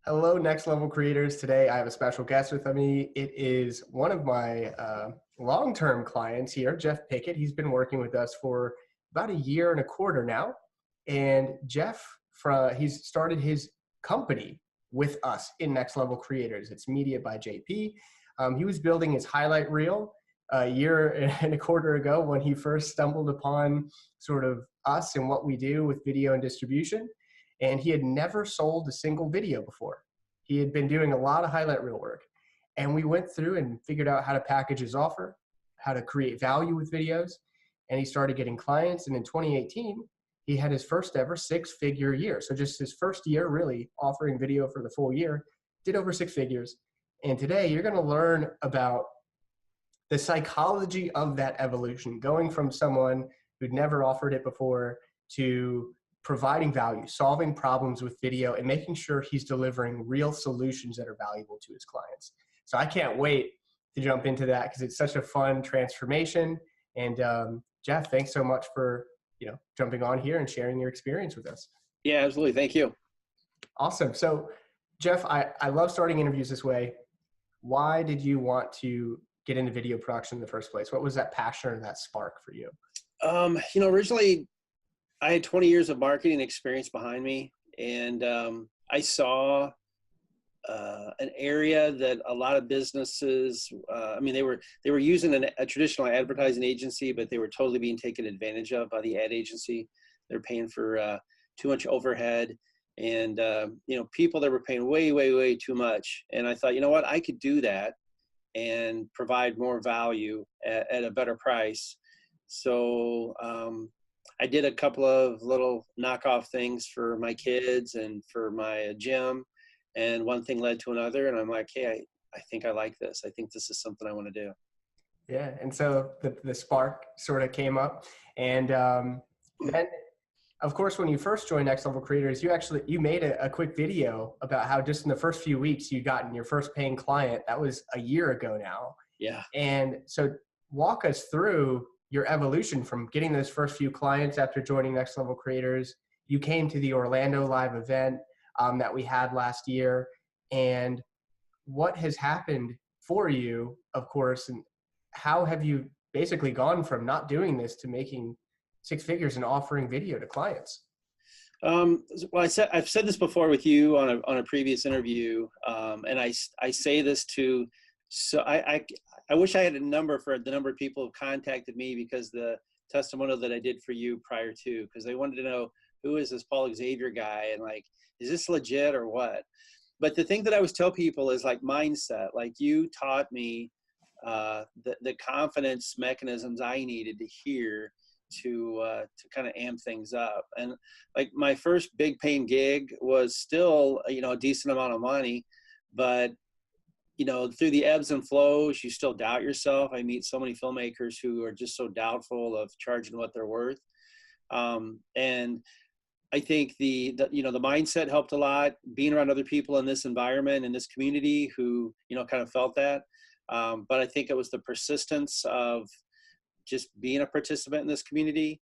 Hello, Next Level Creators. Today I have a special guest with me. It is one of my long-term clients here, Jeff Pickett. He's been working with us for about a year and a quarter now. And Jeff, he's started his company with us in Next Level Creators. It's Media by JP. He was building his highlight reel a year and a quarter ago when he first stumbled upon sort of us and what we do with video and distribution. And he had never sold a single video before. He had been doing a lot of highlight reel work. And we went through and figured out how to package his offer, how to create value with videos. And he started getting clients. And in 2018, he had his first ever six-figure year. So just his first year really offering video for the full year, did over six figures. And today you're going to learn about the psychology of that evolution, going from someone who'd never offered it before to providing value, solving problems with video, and making sure he's delivering real solutions that are valuable to his clients. So I can't wait to jump into that because it's such a fun transformation. And Jeff, thanks so much for jumping on here and sharing your experience with us. Yeah, absolutely. Thank you. Awesome. So Jeff, I love starting interviews this way. Why did you want to get into video production in the first place? What was that passion or that spark for you? Originally I had 20 years of marketing experience behind me, and I saw an area that a lot of businesses, they were using a traditional advertising agency, but they were totally being taken advantage of by the ad agency. They're paying for too much overhead, and people that were paying way too much. And I thought, you know what, I could do that and provide more value at a better price. So I did a couple of little knockoff things for my kids and for my gym, and one thing led to another. And I'm like, hey, I think I like this. I think this is something I want to do. Yeah. And so the spark sort of came up. And then, of course, when you first joined Next Level Creators, you made a quick video about how just in the first few weeks you gotten your first paying client. That was a year ago now. Yeah. And so walk us through your evolution from getting those first few clients after joining Next Level Creators. You came to the Orlando live event that we had last year, and what has happened for you, of course, and how have you basically gone from not doing this to making six figures and offering video to clients? Well, I've said this before with you on a previous interview, and I say this to, so I wish I had a number for the number of people who contacted me because the testimonial that I did for you prior to, because they wanted to know, who is this Paul Xavier guy? And like, is this legit or what? But the thing that I always tell people is like mindset. Like you taught me the confidence mechanisms I needed to hear to kind of amp things up. And like my first big paying gig was still, a decent amount of money, but through the ebbs and flows, you still doubt yourself. I meet so many filmmakers who are just so doubtful of charging what they're worth. And I think the mindset helped a lot, being around other people in this environment, in this community who, kind of felt that. But I think it was the persistence of just being a participant in this community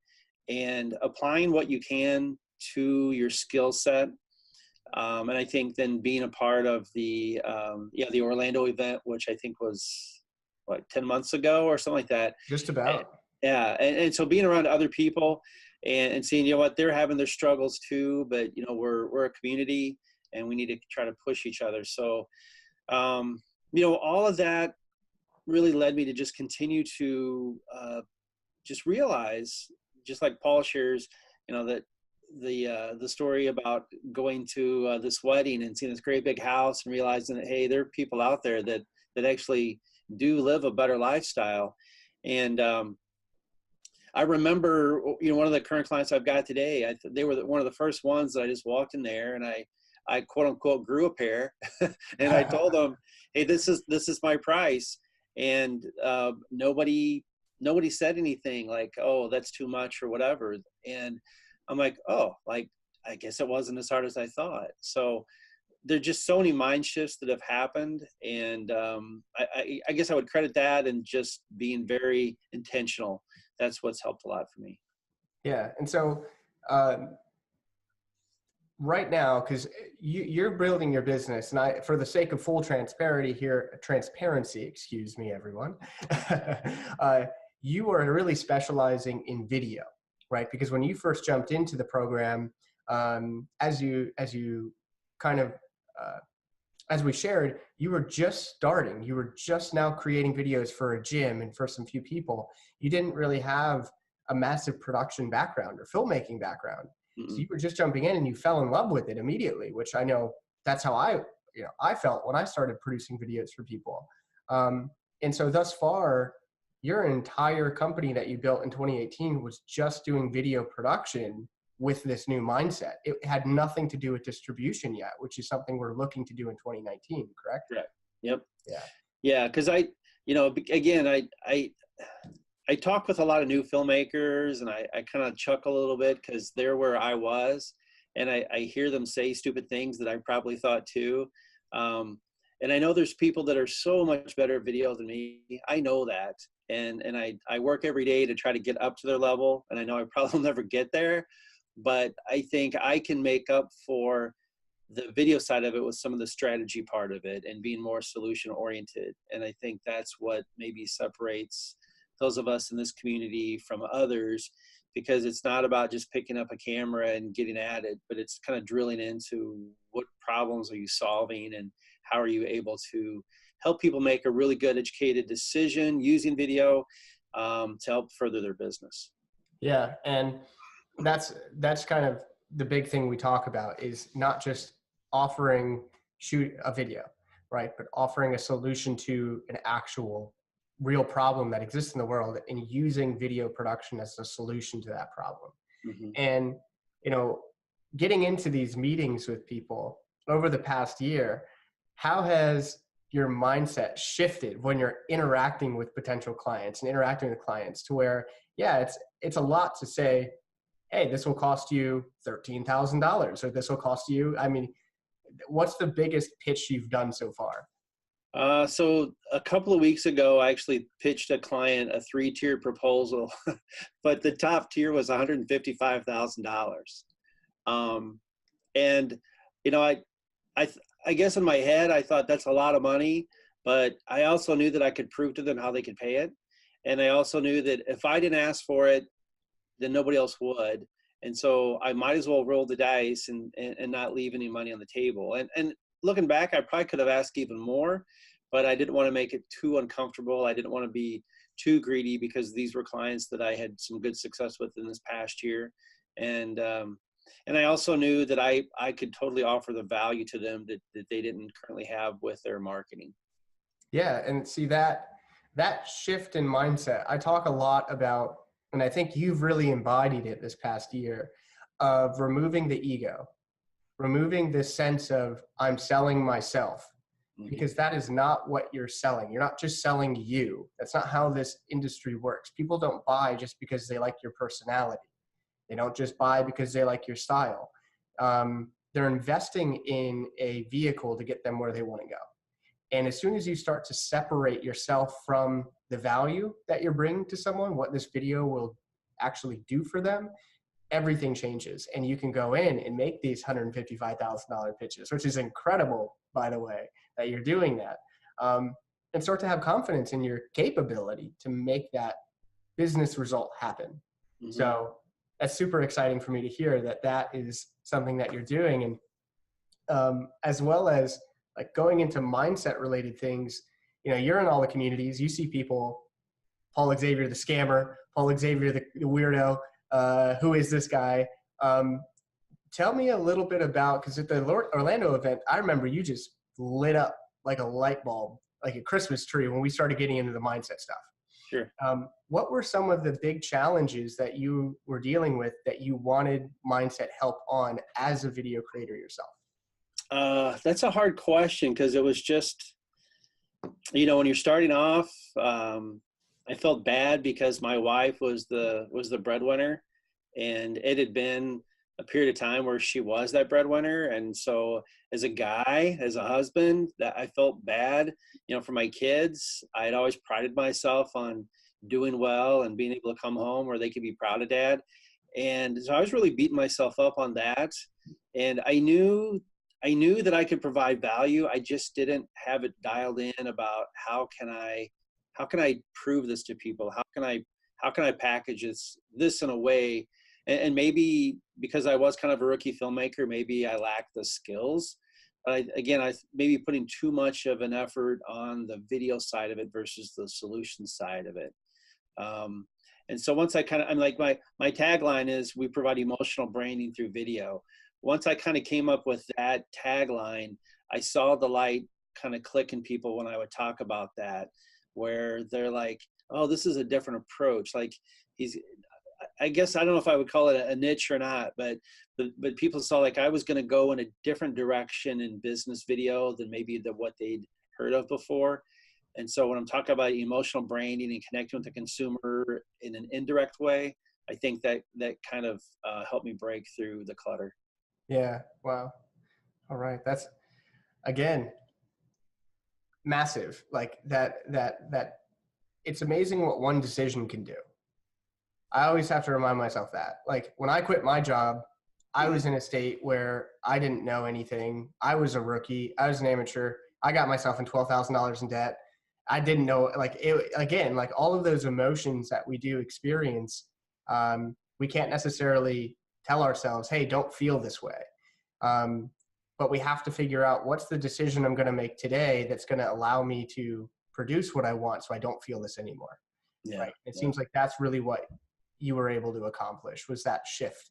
and applying what you can to your skill set. And I think then being a part of the Orlando event, which I think was 10 months ago or something like that. Just about. And so being around other people and seeing, what they're having their struggles too, but we're a community and we need to try to push each other. So, all of that really led me to just continue to just realize, just like Paul shares, that the story about going to this wedding and seeing this great big house and realizing that, hey, there are people out there that actually do live a better lifestyle. And I remember, one of the current clients I've got today, they were one of the first ones that I just walked in there and I quote unquote grew a pair and I told them, hey, this is my price. And nobody said anything like, oh, that's too much or whatever. And I'm like, oh, like, I guess it wasn't as hard as I thought. So there's just so many mind shifts that have happened. And I guess I would credit that and just being very intentional. That's what's helped a lot for me. Yeah. And so right now, because you're building your business, and for the sake of full transparency, excuse me, everyone, you are really specializing in video, right? Because when you first jumped into the program, as you kind of as we shared, you were just starting. You were just now creating videos for a gym and for some few people. You didn't really have a massive production background or filmmaking background. So Mm-mm. you were just jumping in and you fell in love with it immediately, which I know that's how I felt when I started producing videos for people. And so thus far, your entire company that you built in 2018 was just doing video production with this new mindset. It had nothing to do with distribution yet, which is something we're looking to do in 2019, correct? Correct. Yep. Yeah. Yeah. Cause again, I talk with a lot of new filmmakers, and I kind of chuckle a little bit because they're where I was, and I hear them say stupid things that I probably thought too. And I know there's people that are so much better at video than me. I know that. And I work every day to try to get up to their level. And I know I probably will never get there, but I think I can make up for the video side of it with some of the strategy part of it and being more solution oriented. And I think that's what maybe separates those of us in this community from others, because it's not about just picking up a camera and getting at it, but it's kind of drilling into what problems are you solving and how are you able to help people make a really good educated decision using video to help further their business. Yeah. And that's kind of the big thing we talk about, is not just shoot a video, right? But offering a solution to an actual real problem that exists in the world and using video production as a solution to that problem. Mm-hmm. And, getting into these meetings with people over the past year, how has your mindset shifted when you're interacting with potential clients and interacting with clients to where, yeah, it's a lot to say, hey, this will cost you $13,000, or this will cost you, what's the biggest pitch you've done so far? So a couple of weeks ago, I actually pitched a client a 3-tier proposal, but the top tier was $155,000. And I guess in my head, I thought that's a lot of money, but I also knew that I could prove to them how they could pay it. And I also knew that if I didn't ask for it, then nobody else would. And so I might as well roll the dice and not leave any money on the table. And looking back, I probably could have asked even more, but I didn't want to make it too uncomfortable. I didn't want to be too greedy, because these were clients that I had some good success with in this past year. And I also knew that I could totally offer the value to them that they didn't currently have with their marketing. Yeah. And see that shift in mindset, I talk a lot about, and I think you've really embodied it this past year, of removing the ego, removing this sense of I'm selling myself, because that is not what you're selling. You're not just selling you. That's not how this industry works. People don't buy just because they like your personality. They don't just buy because they like your style. They're investing in a vehicle to get them where they want to go. And as soon as you start to separate yourself from the value that you're bringing to someone, what this video will actually do for them, everything changes. And you can go in and make these $155,000 pitches, which is incredible, by the way, that you're doing that. And start to have confidence in your capability to make that business result happen. Mm-hmm. So that's super exciting for me to hear that is something that you're doing. And as well as like going into mindset related things, you're in all the communities, you see people, Paul Xavier, the scammer, Paul Xavier, the weirdo, who is this guy? Tell me a little bit about, because at the Orlando event, I remember you just lit up like a light bulb, like a Christmas tree when we started getting into the mindset stuff. Sure. What were some of the big challenges that you were dealing with that you wanted mindset help on as a video creator yourself? That's a hard question, because it was just, when you're starting off, I felt bad because my wife was the breadwinner, and it had been a period of time where she was that breadwinner. And so as a guy, as a husband, that I felt bad, for my kids. I had always prided myself on doing well and being able to come home where they could be proud of dad. And so I was really beating myself up on that. And I knew that I could provide value. I just didn't have it dialed in about how can I prove this to people? How can I package this in a way? And maybe because I was kind of a rookie filmmaker, maybe I lacked the skills. But I maybe putting too much of an effort on the video side of it versus the solution side of it. And so once I'm like, my tagline is, we provide emotional branding through video. Once I kind of came up with that tagline, I saw the light kind of click in people when I would talk about that, where they're like, oh, this is a different approach. Like I guess, I don't know if I would call it a niche or not, but people saw like I was going to go in a different direction in business video than maybe what they'd heard of before. And so when I'm talking about emotional branding and connecting with the consumer in an indirect way, I think that kind of helped me break through the clutter. Yeah. Wow. All right. That's, again, massive. Like that it's amazing what one decision can do. I always have to remind myself that. Like when I quit my job, I was in a state where I didn't know anything. I was a rookie. I was an amateur. I got myself in $12,000 in debt. I didn't know, like, it, again, like all of those emotions that we do experience, we can't necessarily tell ourselves, hey, don't feel this way. But we have to figure out what's the decision I'm going to make today that's going to allow me to produce what I want so I don't feel this anymore. Yeah. Right. It seems like that's really what you were able to accomplish, was that shift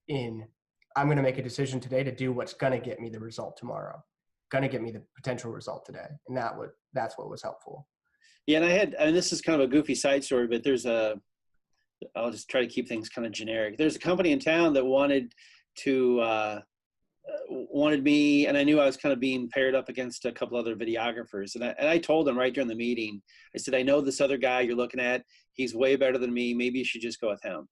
in, I'm going to make a decision today to do what's going to get me the result tomorrow, going to get me the potential result today. And that's what was helpful. Yeah. And this is kind of a goofy side story, but I'll just try to keep things kind of generic. There's a company in town that wanted me, and I knew I was kind of being paired up against a couple other videographers. And I told them right during the meeting, I said, I know this other guy you're looking at, he's way better than me. Maybe you should just go with him.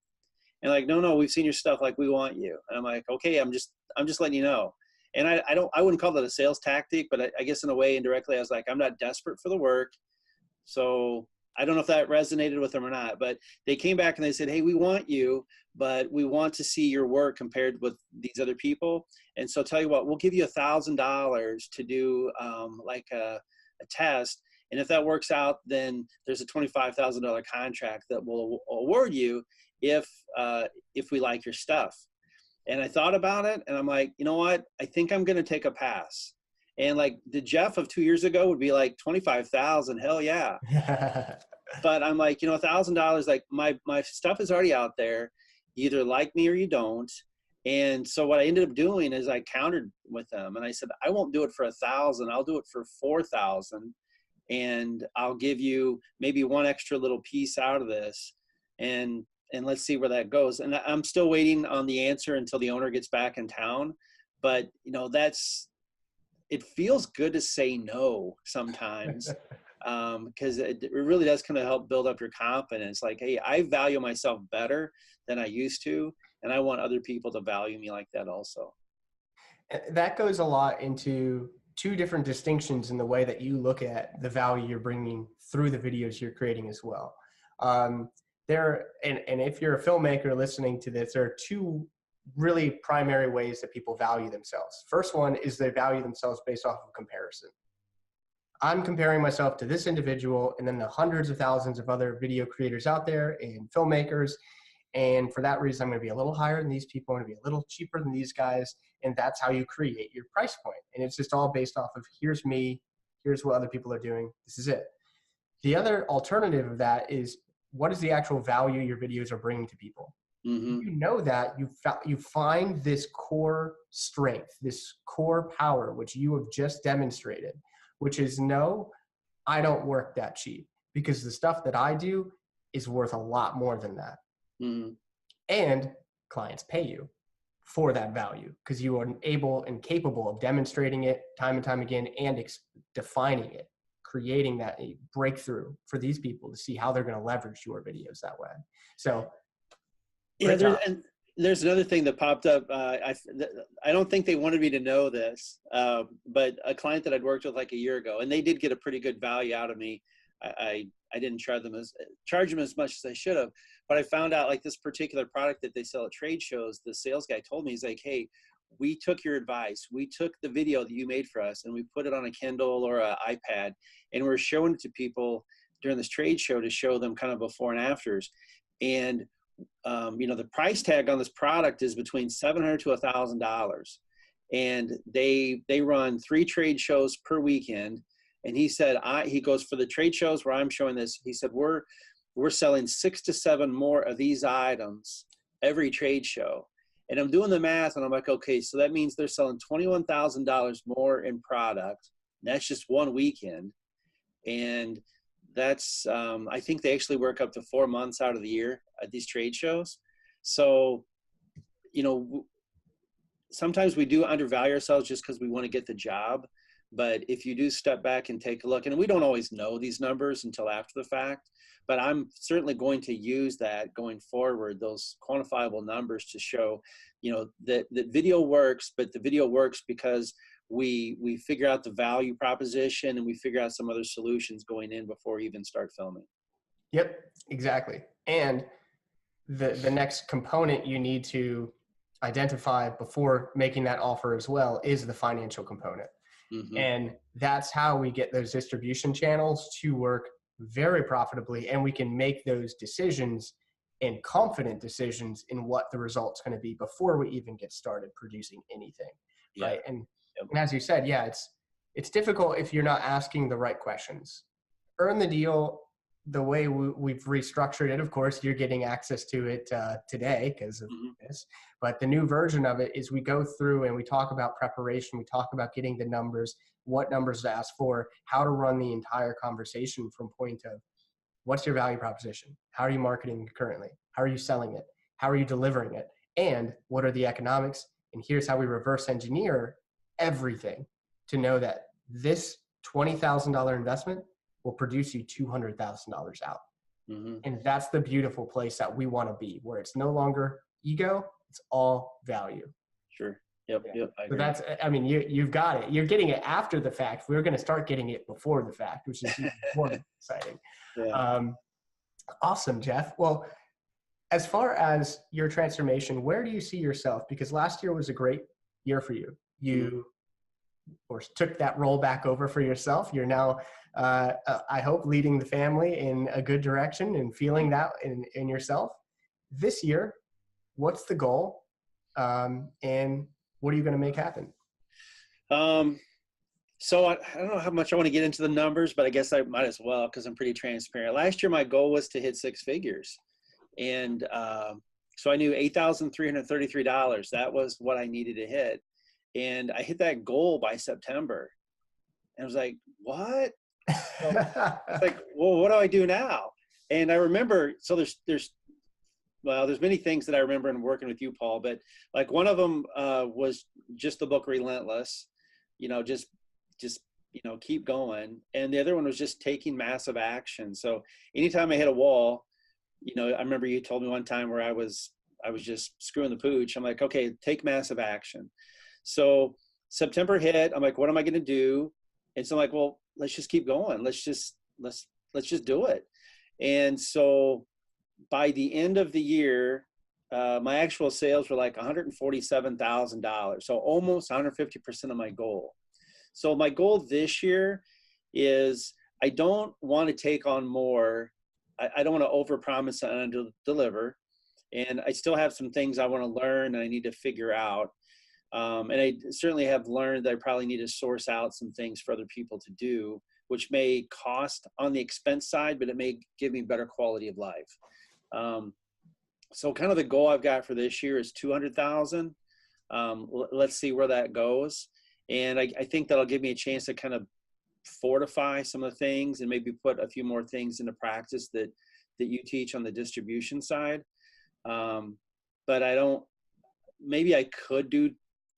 And like, no, we've seen your stuff. Like, we want you. And I'm like, okay, I'm just letting you know. And I wouldn't call that a sales tactic, but I guess in a way, indirectly, I was like, I'm not desperate for the work. So I don't know if that resonated with them or not, but they came back and they said, hey, we want you, but we want to see your work compared with these other people. And so tell you what, we'll give you $1,000 to do like a test. And if that works out, then there's a $25,000 contract that we'll award you if we like your stuff. And I thought about it and I'm like, you know what? I think I'm going to take a pass. And like the Jeff of 2 years ago would be like 25,000. Hell yeah. But I'm like, $1,000, like my stuff is already out there. You either like me or you don't. And so what I ended up doing is I countered with them and I said, I won't do it for 1,000. I'll do it for 4,000. And I'll give you maybe one extra little piece out of this. And let's see where that goes. And I'm still waiting on the answer until the owner gets back in town. But it feels good to say no sometimes, because it really does kind of help build up your confidence. Like, hey, I value myself better than I used to, and I want other people to value me like that also. That goes a lot into two different distinctions in the way that you look at the value you're bringing through the videos you're creating as well. And if you're a filmmaker listening to this, there are two really primary ways that people value themselves. First one is they value themselves based off of comparison. I'm comparing myself to this individual and then the hundreds of thousands of other video creators out there and filmmakers. And for that reason, I'm going to be a little higher than these people. I'm going to be a little cheaper than these guys. And that's how you create your price point. And it's just all based off of, here's me, here's what other people are doing, this is it. The other alternative of that is, what is the actual value your videos are bringing to people? Mm-hmm. You know that you find this core strength, this core power, which you have just demonstrated, which is, no, I don't work that cheap, because the stuff that I do is worth a lot more than that. Mm-hmm. And clients pay you for that value because you are able and capable of demonstrating it time and time again and defining it, creating that a breakthrough for these people to see how they're going to leverage your videos that way. So yeah, there's another thing that popped up. I don't think they wanted me to know this, but a client that I'd worked with like a year ago, and they did get a pretty good value out of me. I didn't charge them as much as I should have, but I found out like this particular product that they sell at trade shows, the sales guy told me, he's like, hey, we took your advice. We took the video that you made for us and we put it on a Kindle or an iPad, and we're showing it to people during this trade show to show them kind of before and afters. And, the price tag on this product is between $700 to $1,000. And they run 3 trade shows per weekend. And he said, he goes, for the trade shows where I'm showing this, he said, we're selling 6 to 7 more of these items every trade show. And I'm doing the math and I'm like, okay, so that means they're selling $21,000 more in product. That's just one weekend. And that's, I think they actually work up to 4 months out of the year at these trade shows. So, sometimes we do undervalue ourselves just because we want to get the job. But if you do step back and take a look, and we don't always know these numbers until after the fact, but I'm certainly going to use that going forward, those quantifiable numbers to show, that video works, but the video works because we figure out the value proposition and we figure out some other solutions going in before we even start filming. Yep, exactly. And the next component you need to identify before making that offer as well is the financial component. Mm-hmm. And that's how we get those distribution channels to work very profitably, and we can make those decisions and confident decisions in what the result's going to be before we even get started producing anything. Yeah. Right. And as you said, it's difficult if you're not asking the right questions. Earn the Deal, the way we've restructured it, of course, you're getting access to it today because of this. But the new version of it is we go through and we talk about preparation. We talk about getting the numbers, what numbers to ask for, how to run the entire conversation from point of what's your value proposition? How are you marketing currently? How are you selling it? How are you delivering it? And what are the economics? And here's how we reverse engineer everything to know that this $20,000 investment will produce you $200,000 out. Mm-hmm. And that's the beautiful place that we want to be, where it's no longer ego, it's all value. Sure. Yep. Yeah. Yep. So that's, you've got it. You're getting it after the fact. We're going to start getting it before the fact, which is even more exciting. Yeah. Awesome, Jeff. Well, as far as your transformation, where do you see yourself? Because last year was a great year for you. You took that role back over for yourself. You're now, I hope, leading the family in a good direction and feeling that in yourself. This year, what's the goal? And what are you going to make happen? So I don't know how much I want to get into the numbers, but I guess I might as well because I'm pretty transparent. Last year, my goal was to hit 6 figures. And so I knew $8,333. That was what I needed to hit. And I hit that goal by September. And I was like, what? So it's like, well, what do I do now? And I remember, so there's many things that I remember in working with you, Paul, but like one of them was just the book Relentless, just keep going. And the other one was just taking massive action. So anytime I hit a wall, I remember you told me one time where I was just screwing the pooch. I'm like, okay, take massive action. So September hit, I'm like, what am I going to do? And so I'm like, well, let's just keep going. Let's just do it. And so by the end of the year, my actual sales were like $147,000. So almost 150% of my goal. So my goal this year is I don't want to take on more. I don't want to overpromise and underdeliver. And I still have some things I want to learn and I need to figure out. And I certainly have learned that I probably need to source out some things for other people to do, which may cost on the expense side, but it may give me better quality of life. So kind of the goal I've got for this year is 200,000. Let's see where that goes. And I think that'll give me a chance to kind of fortify some of the things and maybe put a few more things into practice that you teach on the distribution side. But maybe I could do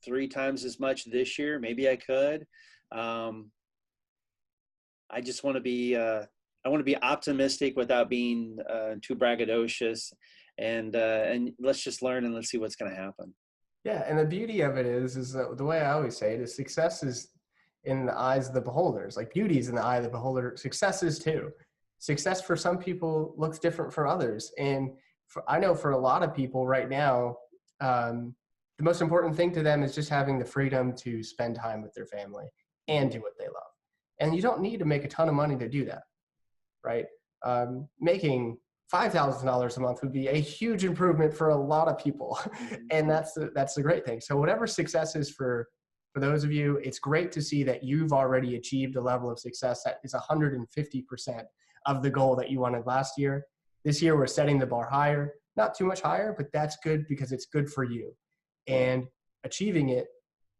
3 times as much this year. Maybe I could. I just want to be, I want to be optimistic without being too braggadocious, and let's just learn and let's see what's going to happen. Yeah. And the beauty of it is that the way I always say it is success is in the eyes of the beholders. Like beauty is in the eye of the beholder. Success is too. Success for some people looks different for others. And I know for a lot of people right now, the the most important thing to them is just having the freedom to spend time with their family and do what they love. And you don't need to make a ton of money to do that, right? Making $5,000 a month would be a huge improvement for a lot of people. And that's the great thing. So whatever success is for those of you, it's great to see that you've already achieved a level of success that is 150% of the goal that you wanted last year. This year, we're setting the bar higher, not too much higher, but that's good because it's good for you. And achieving it,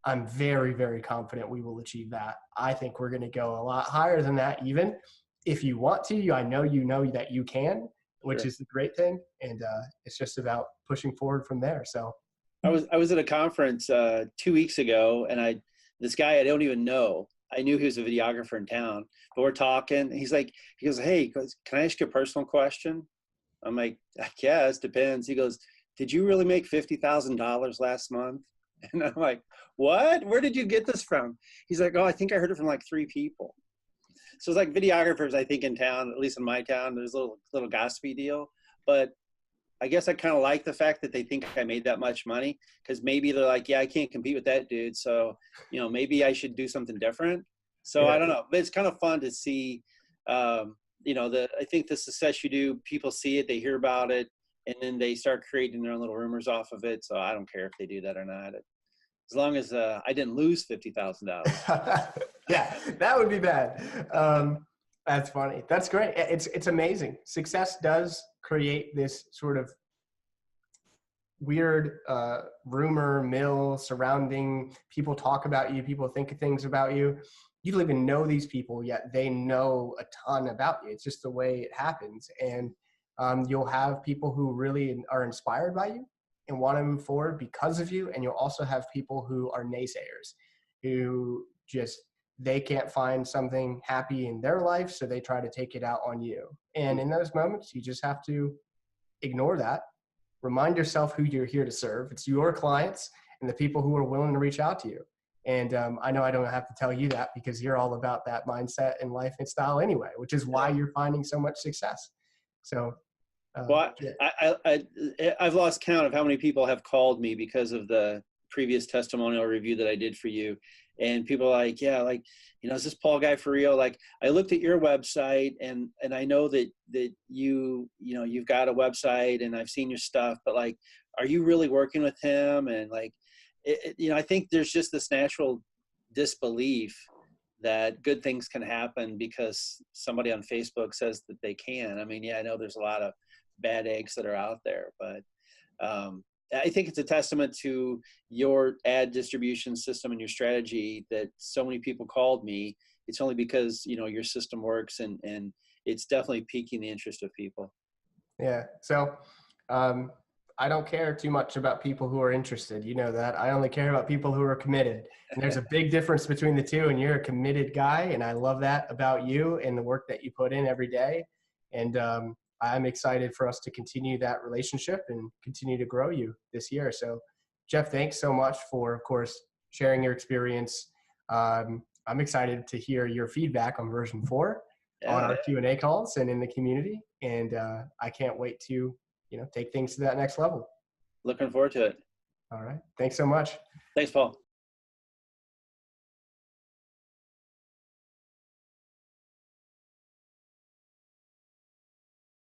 I'm very, very confident we will achieve that. I think we're going to go a lot higher than that even. If you want to, I know you know that you can, which is the great thing. And it's just about pushing forward from there. So I was at a conference 2 weeks ago, and this guy I don't even know. I knew he was a videographer in town, but we're talking. He goes, "Hey, can I ask you a personal question?" I'm like, "I guess, depends." He goes, "Did you really make $50,000 last month?" And I'm like, "What? Where did you get this from?" He's like, "Oh, I think I heard it from like 3 people." So it's like videographers, I think, in town, at least in my town, there's a little gossipy deal. But I guess I kind of like the fact that they think I made that much money, because maybe they're like, yeah, I can't compete with that dude. So, maybe I should do something different. So I don't know, but it's kind of fun to see, I think the success you do, people see it, they hear about it, and then they start creating their own little rumors off of it. So I don't care if they do that or not. As long as I didn't lose $50,000. Yeah, that would be bad. That's funny. That's great. It's amazing. Success does create this sort of weird rumor mill surrounding people talk about you, people think things about you. You don't even know these people, yet they know a ton about you. It's just the way it happens. And you'll have people who really are inspired by you and want to move forward because of you. And you'll also have people who are naysayers, who they can't find something happy in their life, so they try to take it out on you. And in those moments, you just have to ignore that. Remind yourself who you're here to serve. It's your clients and the people who are willing to reach out to you. And I know I don't have to tell you that, because you're all about that mindset and life and style anyway, which is why you're finding so much success. So, I've lost count of how many people have called me because of the previous testimonial review that I did for you. And people are like, yeah, like, is this Paul guy for real? Like, I looked at your website and I know that you've got a website and I've seen your stuff, but like, are you really working with him? And like, I think there's just this natural disbelief that good things can happen because somebody on Facebook says that they can. I mean, yeah, I know there's a lot of bad eggs that are out there, but I think it's a testament to your ad distribution system and your strategy that so many people called me. It's only because, your system works, and it's definitely piquing the interest of people. Yeah. So I don't care too much about people who are interested. You know that. I only care about people who are committed. And there's a big difference between the two, and you're a committed guy. And I love that about you and the work that you put in every day. And I'm excited for us to continue that relationship and continue to grow you this year. So, Jeff, thanks so much for, of course, sharing your experience. I'm excited to hear your feedback on version 4 on our Q&A calls and in the community. And I can't wait to, take things to that next level. Looking forward to it. All right. Thanks so much. Thanks, Paul.